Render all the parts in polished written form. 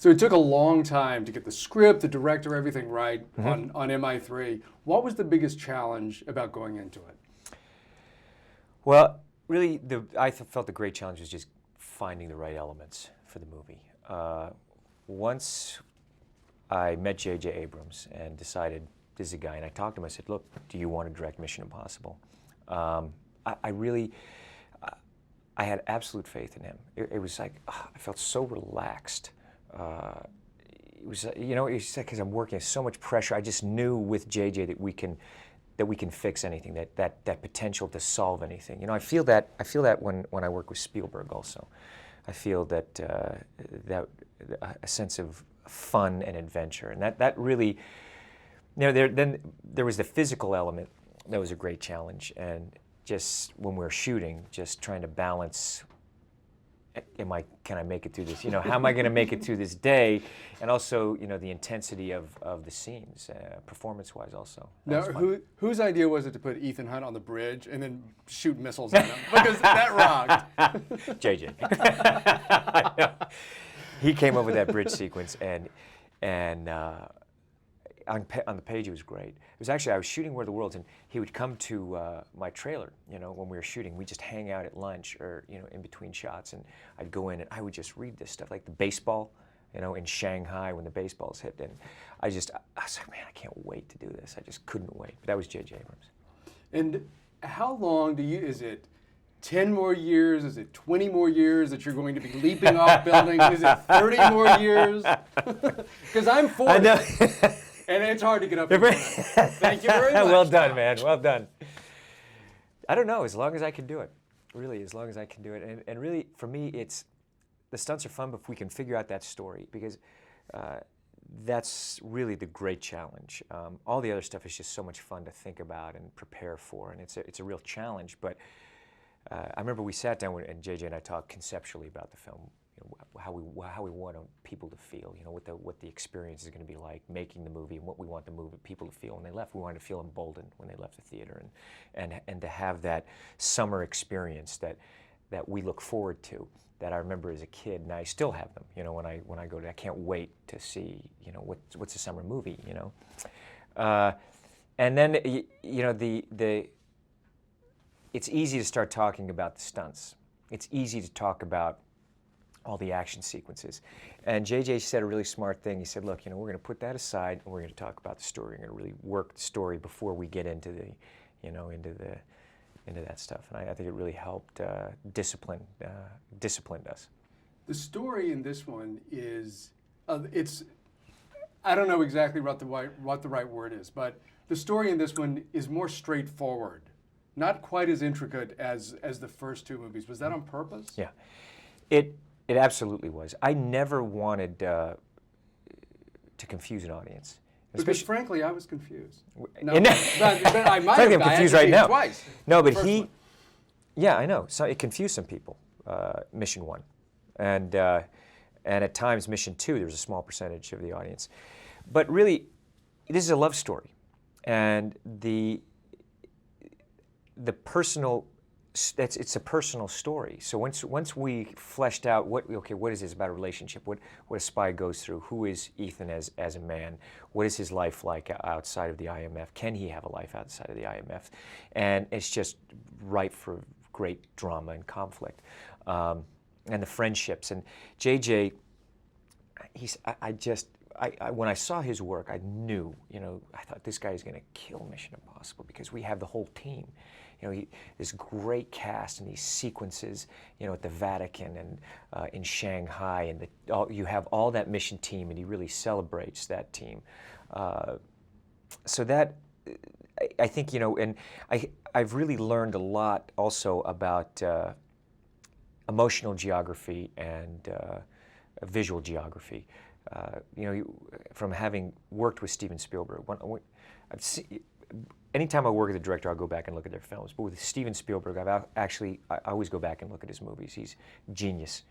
So it took a long time to get the script, the director, everything right on MI3. What was the biggest challenge about going into it? Well, really, I felt the great challenge was just finding the right elements for the movie. Once I met J.J. Abrams and decided this is a guy, and I talked to him, I said, look, do you want to direct Mission Impossible? I had absolute faith in him. It was like, I felt so relaxed. It was, you know, it's like because I'm working, so much pressure. I just knew with JJ that we can fix anything, that potential to solve anything. You know, I feel that when I work with Spielberg also. I feel that a sense of fun and adventure, and that really, you know, then there was the physical element that was a great challenge, and just when we were shooting, just trying to balance. Can I make it through this? You know, how am I going to make it through this day? And also, you know, the intensity of the scenes, performance-wise also. Now, whose idea was it to put Ethan Hunt on the bridge and then shoot missiles at him? Because that rocked. JJ. He came up with that bridge sequence, and on the page it was great. It was actually, I was shooting Where the World's, and he would come to my trailer, you know, when we were shooting. We'd just hang out at lunch or, you know, in between shots, and I'd go in and I would just read this stuff, like the baseball, you know, in Shanghai when the baseballs hit. And I was like, man, I can't wait to do this. I just couldn't wait. But that was J.J. Abrams. And how long is it 10 more years? Is it 20 more years that you're going to be leaping off buildings? Is it 30 more years? Because I'm 40. I know. And it's hard to get up. Thank you very much. Well done, man. Well done. I don't know, as long as I can do it. Really, as long as I can do it. And really, for me, the stunts are fun, but if we can figure out that story, because that's really the great challenge. All the other stuff is just so much fun to think about and prepare for, and it's a real challenge. But I remember we sat down and JJ and I talked conceptually about the film. You know, how we want people to feel, you know, what the experience is going to be like making the movie, and what we want the people to feel when they left. We wanted to feel emboldened when they left the theater, and to have that summer experience that we look forward to, that I remember as a kid, and I still have them. You know, when I go to, I can't wait to see, you know, what's a summer movie, you know, and then you know it's easy to start talking about the stunts. It's easy to talk about all the action sequences. And JJ said a really smart thing. He said, look, you know, we're going to put that aside and we're going to talk about the story. We're going to really work the story before we get into the, you know, into that stuff. And I think it really helped disciplined us. The story in this one is, I don't know exactly what the right word is, but the story in this one is more straightforward, not quite as intricate as the first two movies. Was that on purpose? Yeah. It absolutely was. I never wanted to confuse an audience. Because frankly, I was confused. No, but I might have. I'm confused right now. Twice. No, but yeah, I know. So it confused some people. Mission 1, and at times Mission 2, there was a small percentage of the audience. But really, this is a love story, and the personal. It's a personal story. So once we fleshed out what is this about a relationship? What a spy goes through? Who is Ethan as a man? What is his life like outside of the IMF? Can he have a life outside of the IMF? And it's just ripe for great drama and conflict, and the friendships. And JJ, when I saw his work, I knew, you know, I thought this guy is going to kill Mission Impossible, because we have the whole team. You know, this great cast and these sequences, you know, at the Vatican and in Shanghai, and you have all that mission team, and he really celebrates that team. So that, I think, you know, and I've really learned a lot also about emotional geography and visual geography. You know, from having worked with Steven Spielberg, anytime I work with a director, I'll go back and look at their films. But with Steven Spielberg, I always go back and look at his movies. He's genius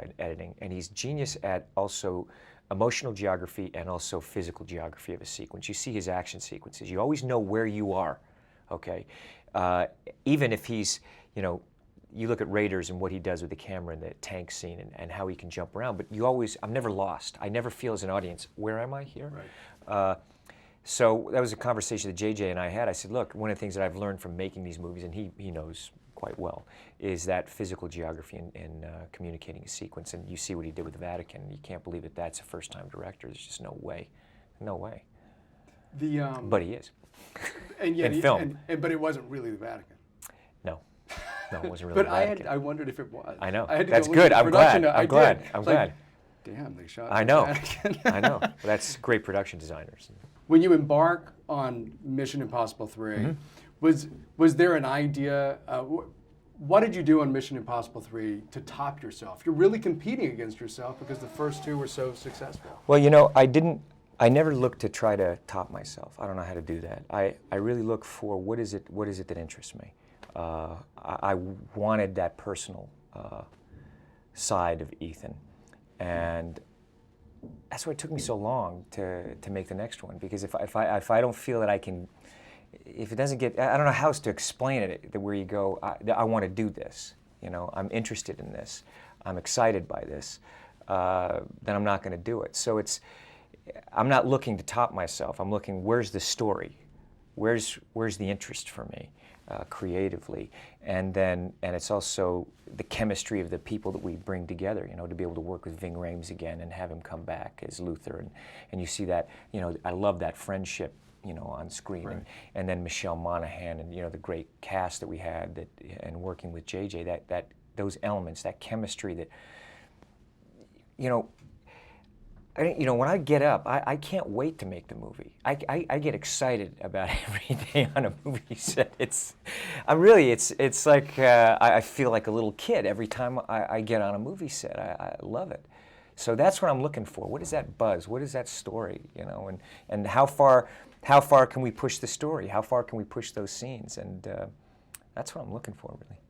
in editing, and he's genius at also emotional geography and also physical geography of a sequence. You see his action sequences. You always know where you are, okay? Even if he's, you know, you look at Raiders and what he does with the camera in the tank scene and how he can jump around, but I'm never lost. I never feel as an audience, where am I here? Right. So that was a conversation that JJ and I had. I said, look, one of the things that I've learned from making these movies, and he knows quite well, is that physical geography in communicating a sequence. And you see what he did with the Vatican. You can't believe that that's a first-time director. There's just no way. No way. But he is. And yet in film. But it wasn't really the Vatican. No. No, it wasn't really the Vatican. I wondered if it was. I know. I had to That's go good. look at I'm the glad. production. I'm glad. I'm glad. Damn, they shot I the know. Vatican. I know. Well, that's great production designers. When you embark on Mission Impossible 3, was there an idea? What did you do on Mission Impossible 3 to top yourself? You're really competing against yourself because the first two were so successful. Well, I never looked to try to top myself. I don't know how to do that. I really look for what is it that interests me. I wanted that personal side of Ethan, and that's why it took me so long to make the next one, because if I don't feel that I can, if it doesn't get, I don't know how else to explain it, where you go, I want to do this, I'm interested in this, I'm excited by this, then I'm not going to do it. So I'm not looking to top myself. I'm looking, where's the story? Where's the interest for me creatively? And it's also the chemistry of the people that we bring together, to be able to work with Ving Rhames again and have him come back as Luther. And you see that, I love that friendship, on screen. Right. And then Michelle Monaghan and, the great cast that we had and working with JJ, those elements, that chemistry that, when I get up, I can't wait to make the movie. I get excited about every day on a movie set. It's like I feel like a little kid every time I get on a movie set. I love it. So that's what I'm looking for. What is that buzz? What is that story? And how far can we push the story? How far can we push those scenes? And that's what I'm looking for, really.